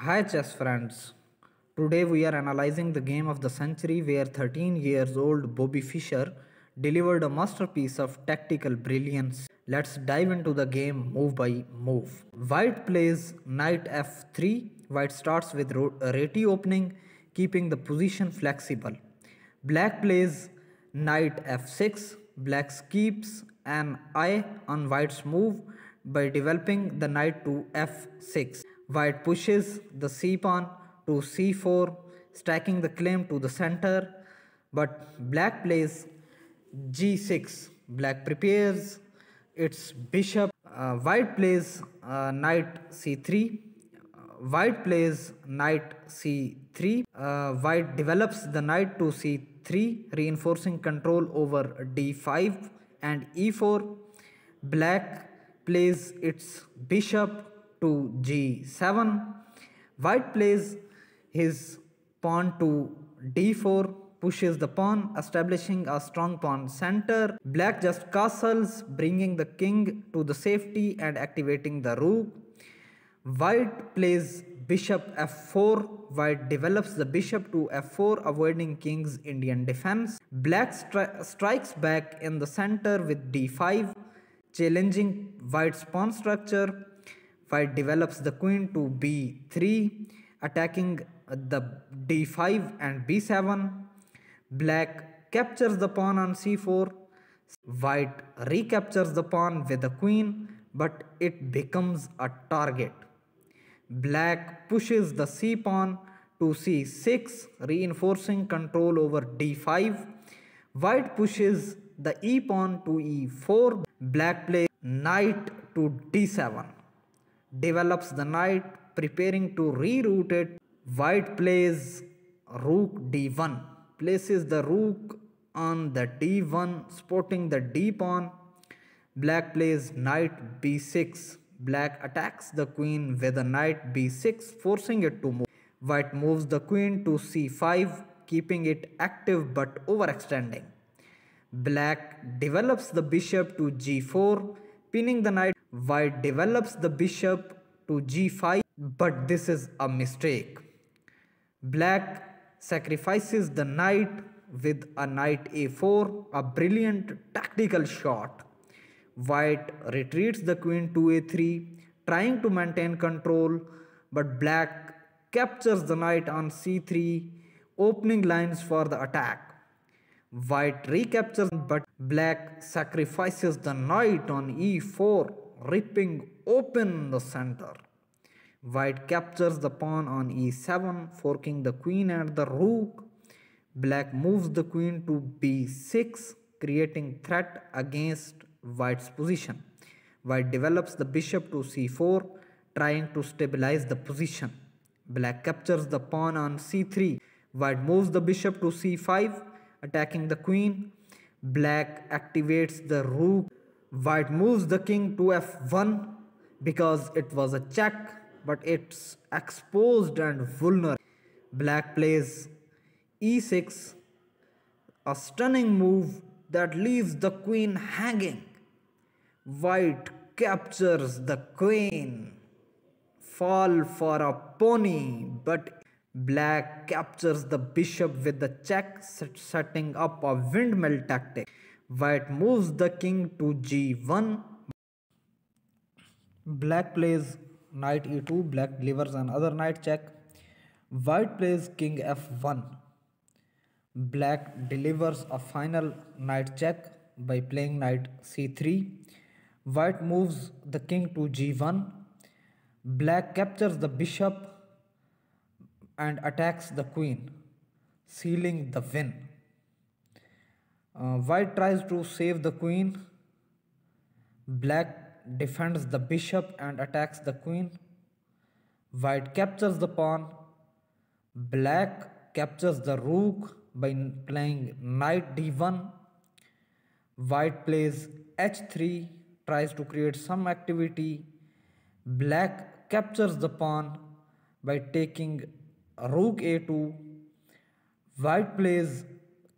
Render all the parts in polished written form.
Hi chess friends. Today we are analyzing the game of the century where 13 years old Bobby Fischer delivered a masterpiece of tactical brilliance. Let's dive into the game move by move. White plays knight f3. White starts with reti opening, keeping the position flexible. Black plays knight f6. Black keeps an eye on white's move by developing the knight to f6. White pushes the c pawn to c4, stacking the claim to the center, but black plays g6. Black prepares its bishop. White plays knight c3. White plays knight c3. White develops the knight to c3, reinforcing control over d5 and e4. Black plays its bishop to g7. White plays his pawn to d4, pushes the pawn, establishing a strong pawn center. Black just castles, bringing the king to the safety and activating the rook. White plays bishop f4. White develops the bishop to f4, avoiding king's Indian defense. Black strikes back in the center with d5, challenging white's pawn structure. White develops the queen to b3, attacking the d5 and b7. Black captures the pawn on c4. White recaptures the pawn with the queen, but it becomes a target. Black pushes the c pawn to c6, reinforcing control over d5. White pushes the e pawn to e4. Black plays knight to d7, develops the knight, preparing to reroute it. White plays rook d1, places the rook on the d1, supporting the d pawn. Black plays knight b6. Black attacks the queen with a knight b6, forcing it to move. White moves the queen to c5, keeping it active but overextending. Black develops the bishop to g4, pinning the knight. White develops the bishop to g5, but this is a mistake. Black sacrifices the knight with a knight a4, a brilliant tactical shot. White retreats the queen to a3, trying to maintain control, but black captures the knight on c3, opening lines for the attack. White recaptures, but black sacrifices the knight on e4, ripping open the center. White captures the pawn on e7, forking the queen and the rook. Black moves the queen to b6, creating threat against white's position. White develops the bishop to c4, trying to stabilize the position. Black captures the pawn on c3. White moves the bishop to c5, attacking the queen. Black activates the rook. White moves the king to f1 because it was a check, but it's exposed and vulnerable. Black plays e6, a stunning move that leaves the queen hanging. White captures the queen. Fall for a pony, but black captures the bishop with the check, setting up a windmill tactic. White moves the king to g1. Black plays knight e2. Black delivers another knight check. White plays king f1. Black delivers a final knight check by playing knight c3. White moves the king to g1. Black captures the bishop and attacks the queen, sealing the win. White tries to save the queen. Black defends the bishop and attacks the queen. White captures the pawn. Black captures the rook by playing knight d1. White plays h3, tries to create some activity. Black captures the pawn by taking rook a2. White plays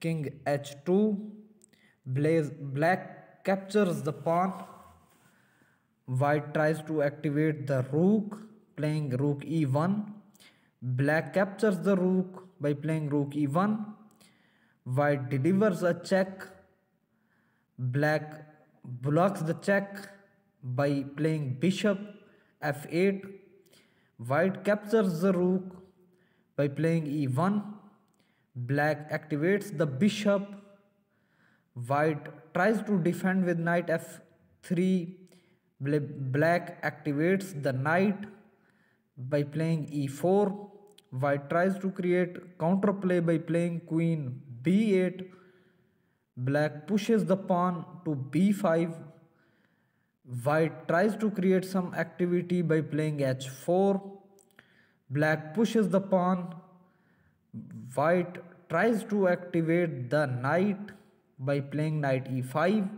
king h2. Black captures the pawn. White tries to activate the rook, playing rook e1. Black captures the rook by playing rook e1. White delivers a check. Black blocks the check by playing bishop f8. White captures the rook by playing e1. Black activates the bishop. White tries to defend with knight f3. Black activates the knight by playing e4. White tries to create counterplay by playing queen b8. Black pushes the pawn to b5. White tries to create some activity by playing h4. Black pushes the pawn. White tries to activate the knight by playing knight e5.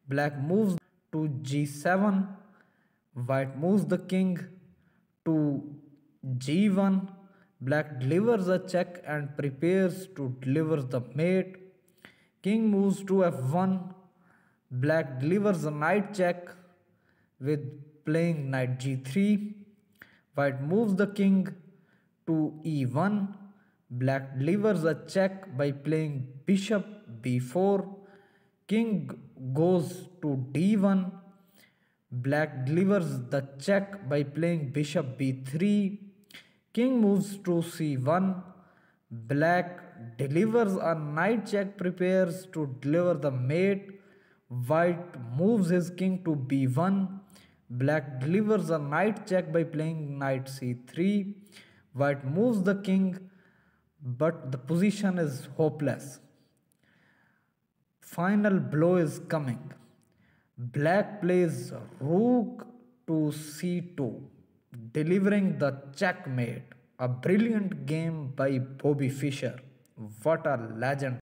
Black moves to g7. White moves the king to g1. Black delivers a check and prepares to deliver the mate. King moves to f1. Black delivers a knight check with playing knight g3. White moves the king to e1. Black delivers a check by playing bishop b4. King goes to d1. Black delivers the check by playing bishop b3. King moves to c1. Black delivers a knight check, prepares to deliver the mate. White moves his king to b1. Black delivers a knight check by playing knight c3. White moves the king, but the position is hopeless. Final blow is coming. Black plays rook to c2, delivering the checkmate. A brilliant game by Bobby Fischer. What a legend!